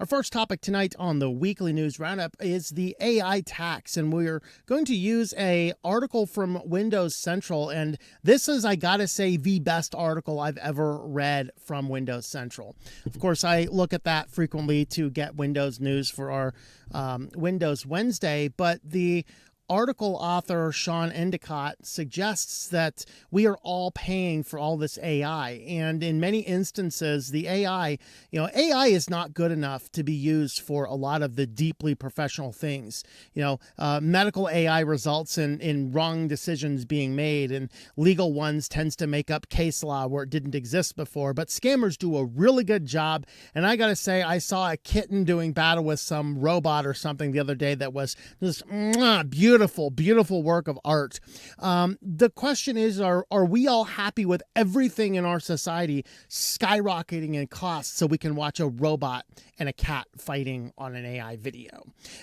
Our first topic tonight on the Weekly News Roundup is the AI tax, and we're going to use an article from Windows Central, and this is, I gotta say, the best article I've ever read from Windows Central. Of course, I look at that frequently to get Windows news for our Windows Wednesday, but the article author Sean Endicott suggests that we are all paying for all this AI. And in many instances, the AI is not good enough to be used for a lot of the deeply professional things. Medical AI results in wrong decisions being made, and legal ones tends to make up case law where it didn't exist before. But scammers do a really good job. And I got to say, I saw a kitten doing battle with some robot or something the other day that was just beautiful work of art. The question is, are we all happy with everything in our society skyrocketing in cost so we can watch a robot and a cat fighting on an AI video?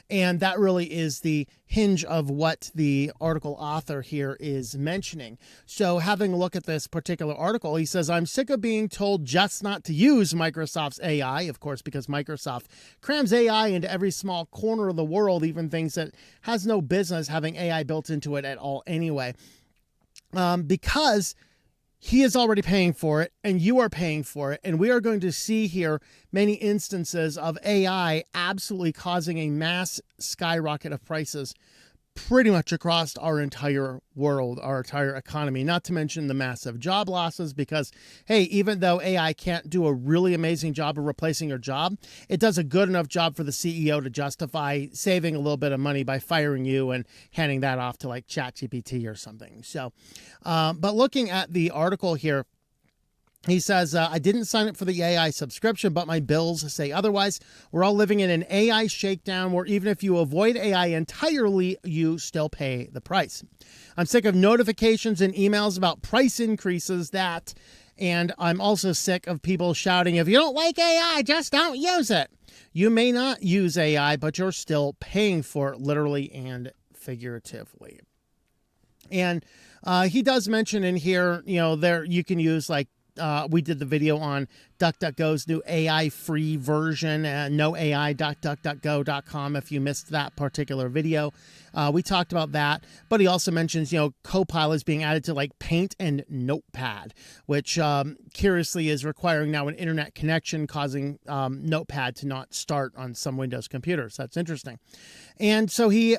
And that really is the hinge of what the article author here is mentioning. So having a look at this particular article, he says, I'm sick of being told just not to use Microsoft's AI, of course, because Microsoft crams AI into every small corner of the world, even things that has no business having AI built into it at all anyway. Because he is already paying for it, and you are paying for it, and we are going to see here many instances of AI absolutely causing a mass skyrocket of prices pretty much across our entire world, our entire economy, not to mention the massive job losses, because, hey, even though AI can't do a really amazing job of replacing your job, it does a good enough job for the CEO to justify saving a little bit of money by firing you and handing that off to like ChatGPT or something. So, but looking at the article here, he says, I didn't sign up for the AI subscription, but my bills say otherwise. We're all living in an AI shakedown where even if you avoid AI entirely, you still pay the price. I'm sick of notifications and emails about price increases and I'm also sick of people shouting, if you don't like AI, just don't use it. You may not use AI, but you're still paying for it literally and figuratively. And he does mention in here, there you can use we did the video on DuckDuckGo's new AI-free version, noai.duckduckgo.com if you missed that particular video. We talked about that, but he also mentions, Copilot is being added to Paint and Notepad, which curiously is requiring now an internet connection, causing Notepad to not start on some Windows computers. That's interesting. And so he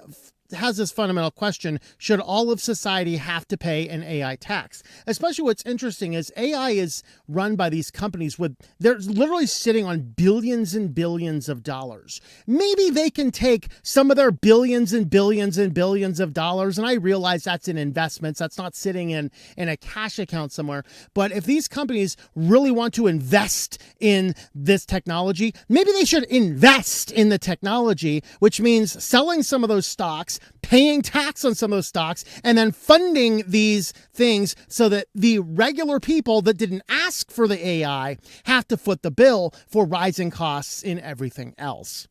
has this fundamental question: should all of society have to pay an AI tax? Especially what's interesting is AI is run by these companies they're literally sitting on billions and billions of dollars. Maybe they can take some of their billions and billions and billions of dollars, and I realize that's in investments, that's not sitting in a cash account somewhere. But if these companies really want to invest in this technology, maybe they should invest in the technology, which means selling some of those stocks, paying tax on some of those stocks, and then funding these things so that the regular people that didn't ask for the AI have to foot the bill for rising costs in everything else.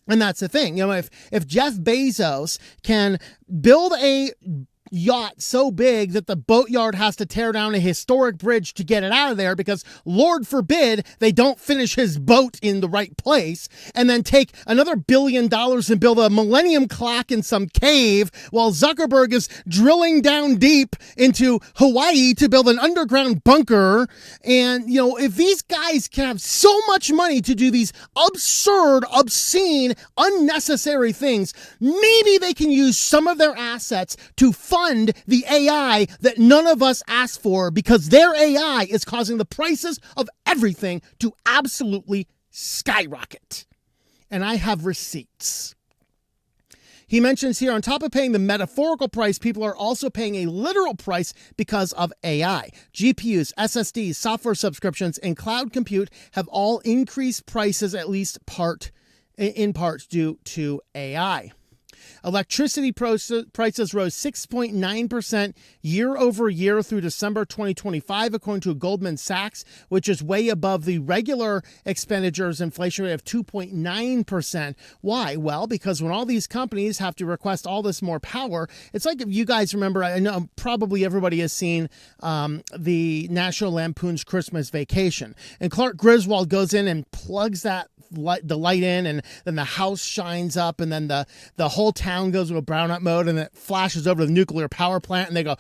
And that's the thing. If Jeff Bezos can build a yacht so big that the boatyard has to tear down a historic bridge to get it out of there because, Lord forbid, they don't finish his boat in the right place, and then take another $1 billion and build a millennium clock in some cave while Zuckerberg is drilling down deep into Hawaii to build an underground bunker. And, if these guys can have so much money to do these absurd, obscene, unnecessary things, maybe they can use some of their assets to fund the AI that none of us asked for, because their AI is causing the prices of everything to absolutely skyrocket. And I have receipts. He mentions here, on top of paying the metaphorical price, people are also paying a literal price because of AI. GPUs, SSDs, software subscriptions, and cloud compute have all increased prices, at least in part due to AI. Electricity prices rose 6.9% year over year through December 2025, according to Goldman Sachs, which is way above the regular expenditures inflation rate of 2.9%. Why? Well, because when all these companies have to request all this more power, it's like, if you guys remember, I know probably everybody has seen the National Lampoon's Christmas Vacation, and Clark Griswold goes in and plugs that the light in, and then the house shines up, and then the whole town goes to a brownout mode, and it flashes over to the nuclear power plant, and they go,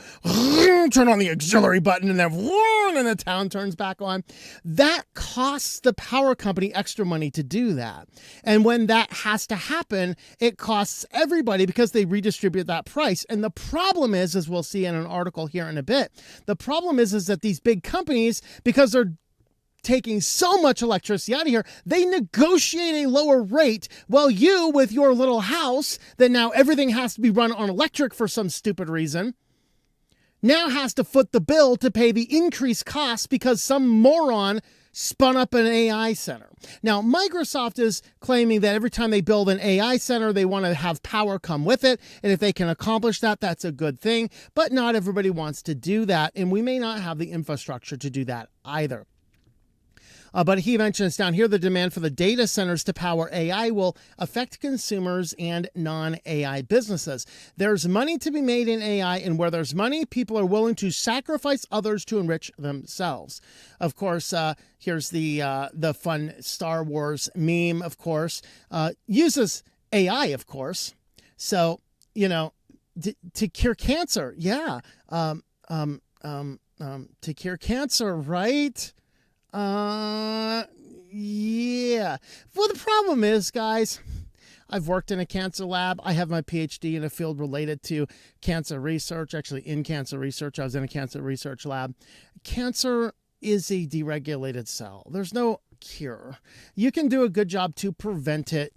turn on the auxiliary button, and then the town turns back on. That costs the power company extra money to do that. And when that has to happen, it costs everybody because they redistribute that price. And the problem is, as we'll see in an article here in a bit, the problem is that these big companies, because they're taking so much electricity out of here, they negotiate a lower rate, while you, with your little house that now everything has to be run on electric for some stupid reason, now has to foot the bill to pay the increased costs because some moron spun up an AI center. Now, Microsoft is claiming that every time they build an AI center, they want to have power come with it. And if they can accomplish that, that's a good thing. But not everybody wants to do that. And we may not have the infrastructure to do that either. But he mentions down here, the demand for the data centers to power AI will affect consumers and non-AI businesses. There's money to be made in AI, and where there's money, people are willing to sacrifice others to enrich themselves. Of course, here's the fun Star Wars meme, of course, uses AI, of course. So, to cure cancer. Yeah. To cure cancer, right? Yeah. Well, the problem is, guys, I've worked in a cancer lab. I have my PhD in a field related to cancer research, actually in cancer research. I was in a cancer research lab. Cancer is a deregulated cell. There's no cure. You can do a good job to prevent it.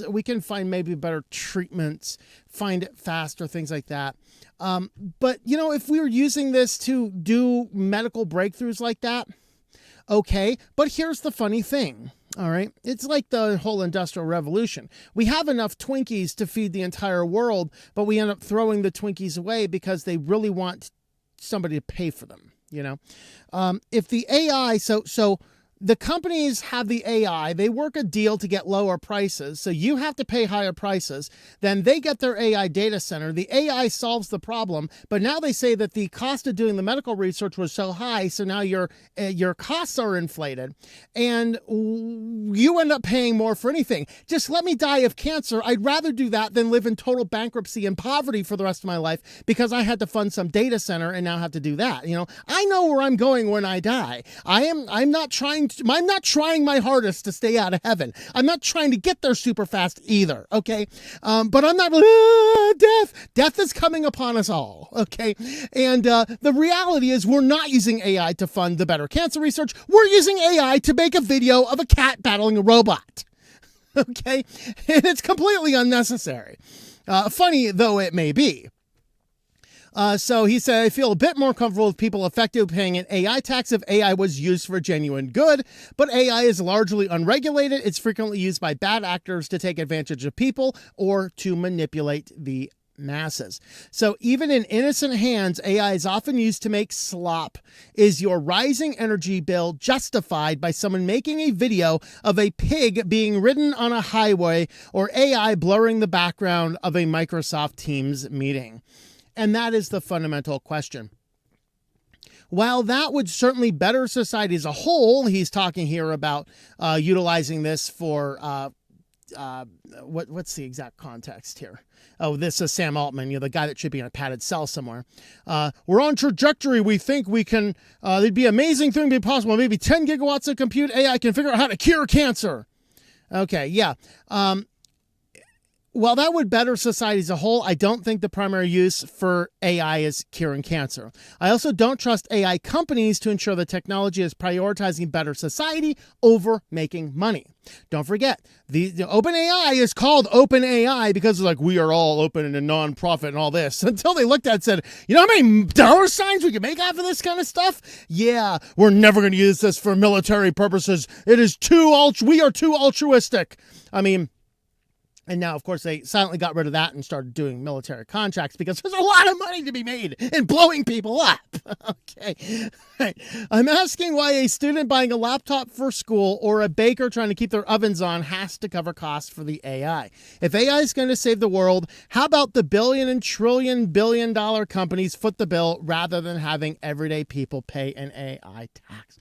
We can find maybe better treatments, find it faster, things like that. But, if we were using this to do medical breakthroughs like that, okay, but here's the funny thing, all right? It's like the whole Industrial Revolution. We have enough Twinkies to feed the entire world, but we end up throwing the Twinkies away because they really want somebody to pay for them, If the AI, so the companies have the AI, they work a deal to get lower prices, so you have to pay higher prices. Then they get their AI data center. The AI solves the problem, but now they say that the cost of doing the medical research was so high, so now your costs are inflated, and you end up paying more for anything. Just let me die of cancer. I'd rather do that than live in total bankruptcy and poverty for the rest of my life because I had to fund some data center and now have to do that. I know where I'm going when I die. I'm not trying my hardest to stay out of heaven. I'm not trying to get there super fast either, okay? But I'm not, death. Death is coming upon us all, okay? And the reality is we're not using AI to fund the better cancer research. We're using AI to make a video of a cat battling a robot, okay? And it's completely unnecessary. Funny though it may be. So he said, I feel a bit more comfortable with people effectively paying an AI tax if AI was used for genuine good, but AI is largely unregulated. It's frequently used by bad actors to take advantage of people or to manipulate the masses. So even in innocent hands, AI is often used to make slop. Is your rising energy bill justified by someone making a video of a pig being ridden on a highway or AI blurring the background of a Microsoft Teams meeting? And that is the fundamental question. While that would certainly better society as a whole, he's talking here about utilizing this for, what's the exact context here? Oh, this is Sam Altman, the guy that should be in a padded cell somewhere. We're on trajectory. We think we can, it'd be an amazing thing to be possible. Maybe 10 gigawatts of compute AI can figure out how to cure cancer. Okay, yeah. While that would better society as a whole, I don't think the primary use for AI is curing cancer. I also don't trust AI companies to ensure the technology is prioritizing better society over making money. Don't forget, the OpenAI is called OpenAI because it's like, we are all open and non-profit and all this. Until they looked at it and said, how many dollar signs we can make off of this kind of stuff? Yeah, we're never going to use this for military purposes. We are too altruistic. And now, of course, they silently got rid of that and started doing military contracts because there's a lot of money to be made in blowing people up. Okay. Right. I'm asking why a student buying a laptop for school or a baker trying to keep their ovens on has to cover costs for the AI. If AI is going to save the world, how about the billion and trillion billion-dollar companies foot the bill rather than having everyday people pay an AI tax?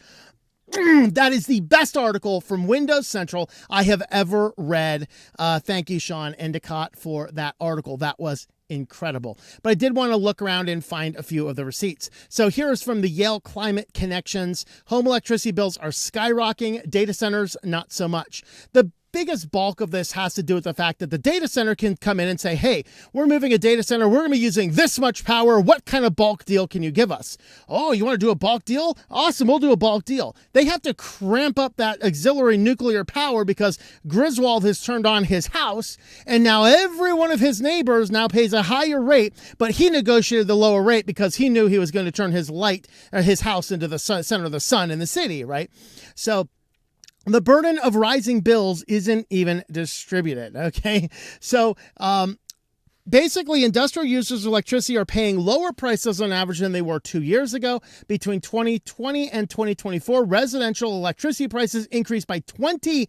That is the best article from Windows Central I have ever read. Thank you, Sean Endicott, for that article. That was incredible. But I did want to look around and find a few of the receipts. So here's from the Yale Climate Connections. Home electricity bills are skyrocketing. Data centers, not so much. The biggest bulk of this has to do with the fact that the data center can come in and say, hey, we're moving a data center. We're going to be using this much power. What kind of bulk deal can you give us? Oh, you want to do a bulk deal? Awesome. We'll do a bulk deal. They have to cramp up that auxiliary nuclear power because Griswold has turned on his house. And now every one of his neighbors now pays a higher rate, but he negotiated the lower rate because he knew he was going to turn his his house into the center of the sun in the city, right? So the burden of rising bills isn't even distributed, okay? So basically, industrial users of electricity are paying lower prices on average than they were 2 years ago. Between 2020 and 2024, residential electricity prices increased by 25%.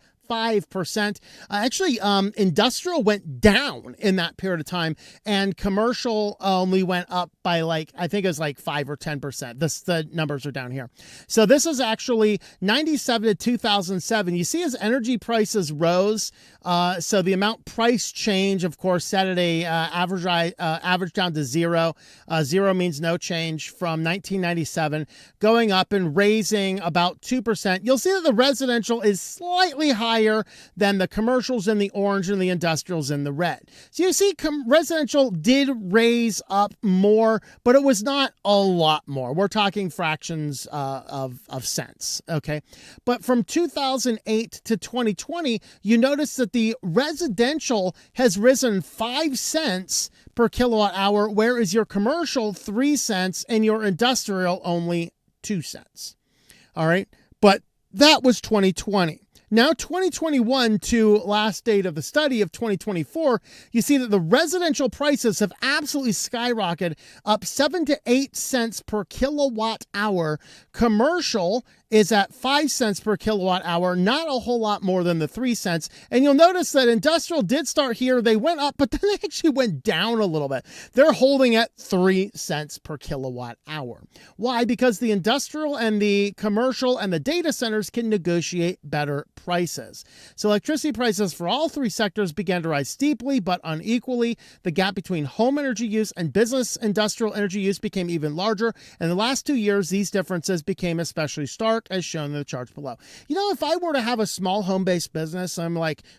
Actually, industrial went down in that period of time, and commercial only went up by I think it was 5 or 10%. The numbers are down here. So this is actually 97 to 2007. You see as energy prices rose, so the amount price change, of course, set at a average down to zero. Zero means no change from 1997, going up and raising about 2%. You'll see that the residential is slightly higher than the commercials in the orange and the industrials in the red. So you see residential did raise up more, but it was not a lot more. We're talking fractions of cents, okay? But from 2008 to 2020, you notice that the residential has risen 5 cents per kilowatt hour, whereas your commercial 3 cents and your industrial only 2 cents. All right? But that was 2020. Now, 2021 to last date of the study of 2024, you see that the residential prices have absolutely skyrocketed, up 7 to 8 cents per kilowatt hour. Commercial is at 5 cents per kilowatt hour, not a whole lot more than the 3 cents. And you'll notice that industrial did start here. They went up, but then they actually went down a little bit. They're holding at 3 cents per kilowatt hour. Why? Because the industrial and the commercial and the data centers can negotiate better prices. So electricity prices for all three sectors began to rise steeply but unequally. The gap between home energy use and business industrial energy use became even larger. In the last 2 years, these differences became especially stark, as shown in the charts below. You know, if I were to have a small home-based business, I'm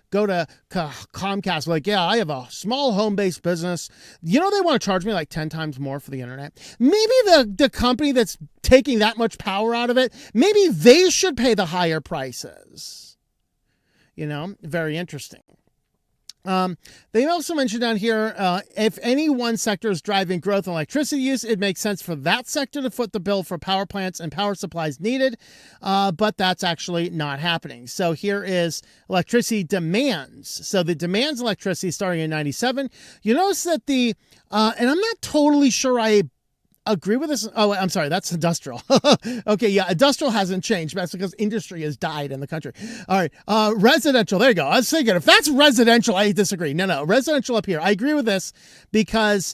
go to Comcast, yeah, I have a small home-based business. You know, they want to charge me 10 times more for the internet. Maybe the company that's taking that much power out of it, maybe they should pay the higher prices. You know, very interesting. They also mentioned down here, if any one sector is driving growth in electricity use, it makes sense for that sector to foot the bill for power plants and power supplies needed, but that's actually not happening. So here is electricity demands. So the demands electricity starting in 97. You notice that and I'm not totally sure I agree with this. Oh, I'm sorry. That's industrial. Okay. Yeah. Industrial hasn't changed. That's because industry has died in the country. All right. Residential. There you go. I was thinking if that's residential, I disagree. No. Residential up here. I agree with this because,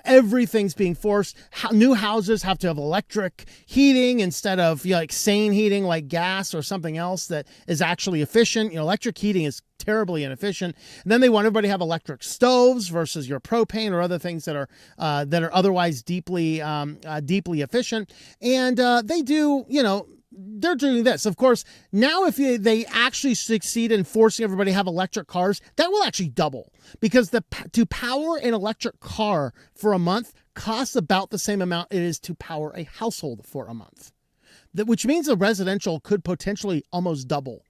everything's being forced. New houses have to have electric heating instead of sane heating like gas or something else that is actually efficient. Electric heating is terribly inefficient. And then they want everybody to have electric stoves versus your propane or other things that are otherwise deeply efficient. And they do, they're doing this. Of course, now if they actually succeed in forcing everybody to have electric cars, that will actually double because to power an electric car for a month costs about the same amount it is to power a household for a month. Which means a residential could potentially almost double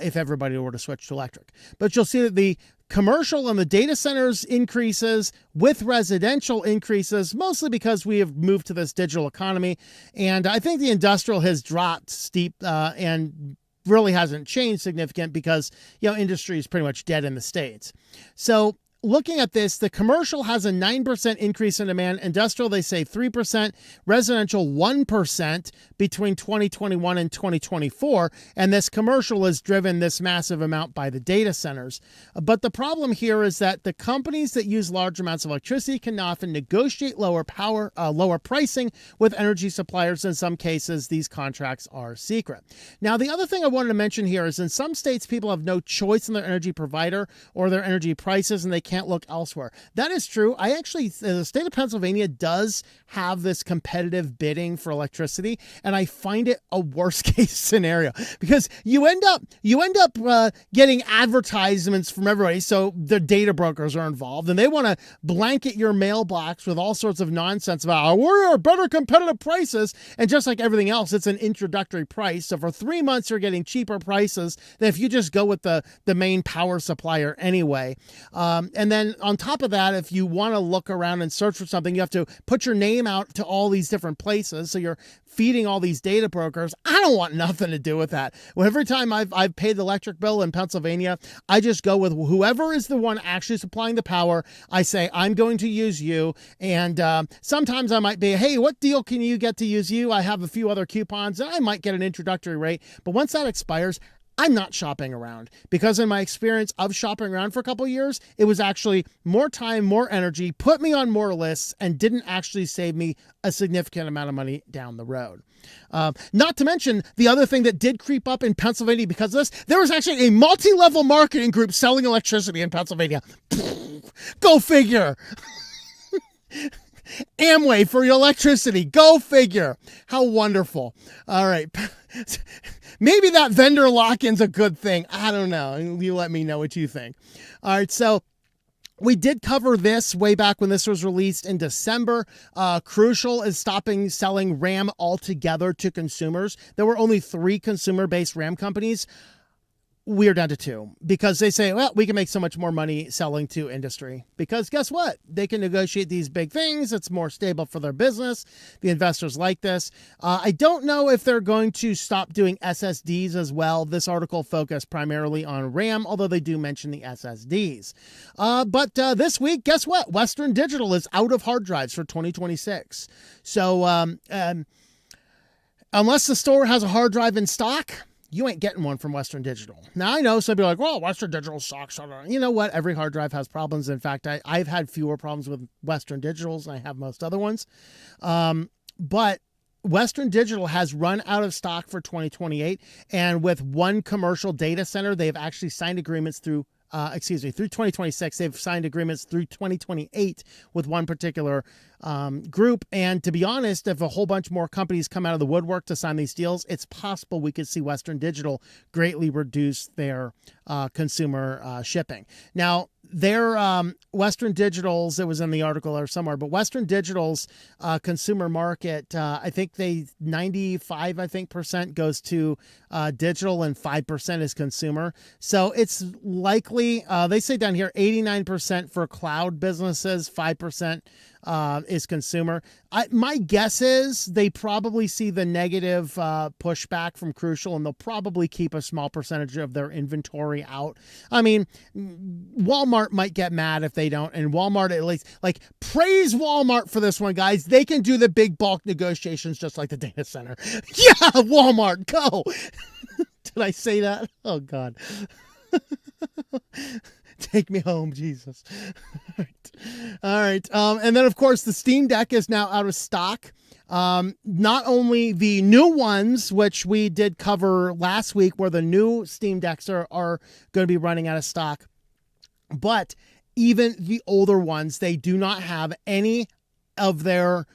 if everybody were to switch to electric. But you'll see that the commercial and the data centers increases with residential increases, mostly because we have moved to this digital economy. And I think the industrial has dropped steep and really hasn't changed significant because, industry is pretty much dead in the States. So looking at this, the commercial has a 9% increase in demand. Industrial, they say 3%. Residential, 1% between 2021 and 2024. And this commercial is driven this massive amount by the data centers. But the problem here is that the companies that use large amounts of electricity can often negotiate lower pricing with energy suppliers. In some cases, these contracts are secret. Now, the other thing I wanted to mention here is in some states, people have no choice in their energy provider or their energy prices, and they can't look elsewhere. That is true. The state of Pennsylvania does have this competitive bidding for electricity, and I find it a worst case scenario because you end up getting advertisements from everybody. So the data brokers are involved, and they want to blanket your mailbox with all sorts of nonsense about we're better competitive prices. And just like everything else, it's an introductory price. So for 3 months, you're getting cheaper prices than if you just go with the main power supplier anyway. And then on top of that, if you want to look around and search for something, you have to put your name out to all these different places. So you're feeding all these data brokers. I don't want nothing to do with that. Well, every time I've paid the electric bill in Pennsylvania, I just go with whoever is the one actually supplying the power. I say, I'm going to use you. And sometimes I might be, hey, what deal can you get to use you? I have a few other coupons and I might get an introductory rate. But once that expires, I'm not shopping around, because in my experience of shopping around for a couple of years, it was actually more time, more energy, put me on more lists, and didn't actually save me a significant amount of money down the road. Not to mention the other thing that did creep up in Pennsylvania because of this, there was actually a multi-level marketing group selling electricity in Pennsylvania. Go figure. Amway for your electricity. Go figure. How wonderful. All right. Maybe that vendor lock-in's a good thing. I don't know. You let me know what you think. All right. So we did cover this way back when this was released in December. Crucial is stopping selling RAM altogether to consumers. There were only 3 consumer-based RAM companies. We're down to 2 because they say, well, we can make so much more money selling to industry because guess what? They can negotiate these big things. It's more stable for their business. The investors like this. I don't know if they're going to stop doing SSDs as well. This article focused primarily on RAM, although they do mention the SSDs. But this week, guess what? Western Digital is out of hard drives for 2026. So unless the store has a hard drive in stock, you ain't getting one from Western Digital. Now, I know some people are like, well, Western Digital sucks. You know what? Every hard drive has problems. In fact, I've had fewer problems with Western Digitals than I have most other ones. But Western Digital has run out of stock for 2028. And with one commercial data center, they've actually signed agreements through 2026. They've signed agreements through 2028 with one particular group. And to be honest, if a whole bunch more companies come out of the woodwork to sign these deals, it's possible we could see Western Digital greatly reduce their consumer shipping. Now, their Western Digital's, it was in the article or somewhere, but Western Digital's consumer market, I think 95% goes to digital and 5% is consumer. So it's likely, they say down here, 89% for cloud businesses, 5% is consumer. My guess is they probably see the negative pushback from Crucial, and they'll probably keep a small percentage of their inventory out. I mean, Walmart might get mad if they don't, and Walmart at least, praise Walmart for this one, guys. They can do the big bulk negotiations just like the data center. Yeah, Walmart, go. Did I say that? Oh, God. Take me home, Jesus. All right. And then, of course, the Steam Deck is now out of stock. Not only the new ones, which we did cover last week, where the new Steam Decks are going to be running out of stock, but even the older ones, they do not have any of their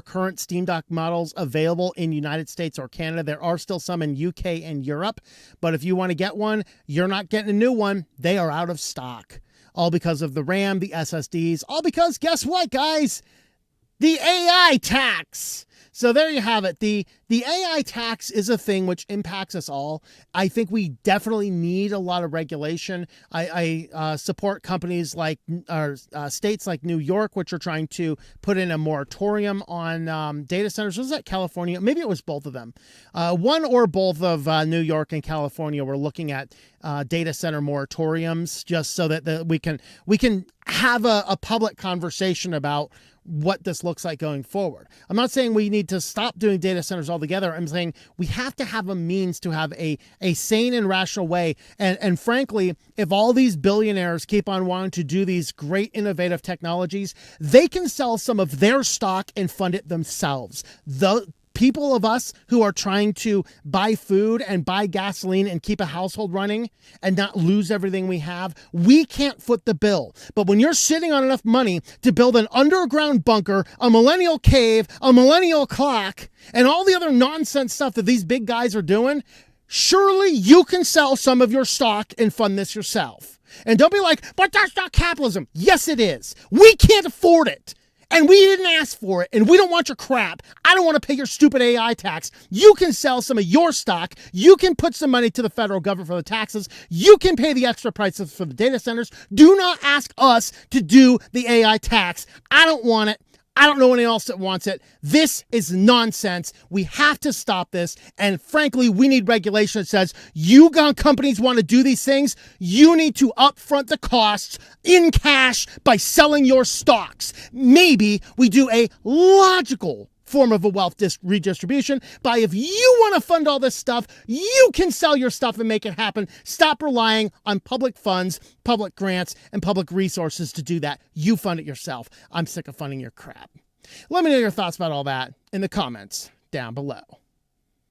current Steam Deck models available in United States or Canada. There are still some in UK and Europe, but if you want to get one, you're not getting a new one. They are out of stock, all because of the RAM, the SSDs, all because guess what, guys? The AI tax. So there you have it. The AI tax is a thing which impacts us all. I think we definitely need a lot of regulation. I support companies like states like New York, which are trying to put in a moratorium on data centers. Was that California? Maybe it was both of them. One or both of New York and California were looking at data center moratoriums, just so that we can have a public conversation about what this looks like going forward. I'm not saying we need to stop doing data centers altogether. I'm saying we have to have a means to have a sane and rational way. And frankly, if all these billionaires keep on wanting to do these great innovative technologies, they can sell some of their stock and fund it themselves. The people of us who are trying to buy food and buy gasoline and keep a household running and not lose everything we have, we can't foot the bill. But when you're sitting on enough money to build an underground bunker, a millennial cave, a millennial clock, and all the other nonsense stuff that these big guys are doing, surely you can sell some of your stock and fund this yourself. And don't be like, but that's not capitalism. Yes, it is. We can't afford it. And we didn't ask for it, and we don't want your crap. I don't want to pay your stupid AI tax. You can sell some of your stock. You can put some money to the federal government for the taxes. You can pay the extra prices for the data centers. Do not ask us to do the AI tax. I don't want it. I don't know anyone else that wants it. This is nonsense. We have to stop this. And frankly, we need regulation that says you companies want to do these things. You need to upfront the costs in cash by selling your stocks. Maybe we do a logical form of a wealth redistribution by, if you want to fund all this stuff, you can sell your stuff and make it happen. Stop relying on public funds, public grants, and public resources to do that. You fund it yourself. I'm sick of funding your crap. Let me know your thoughts about all that in the comments down below.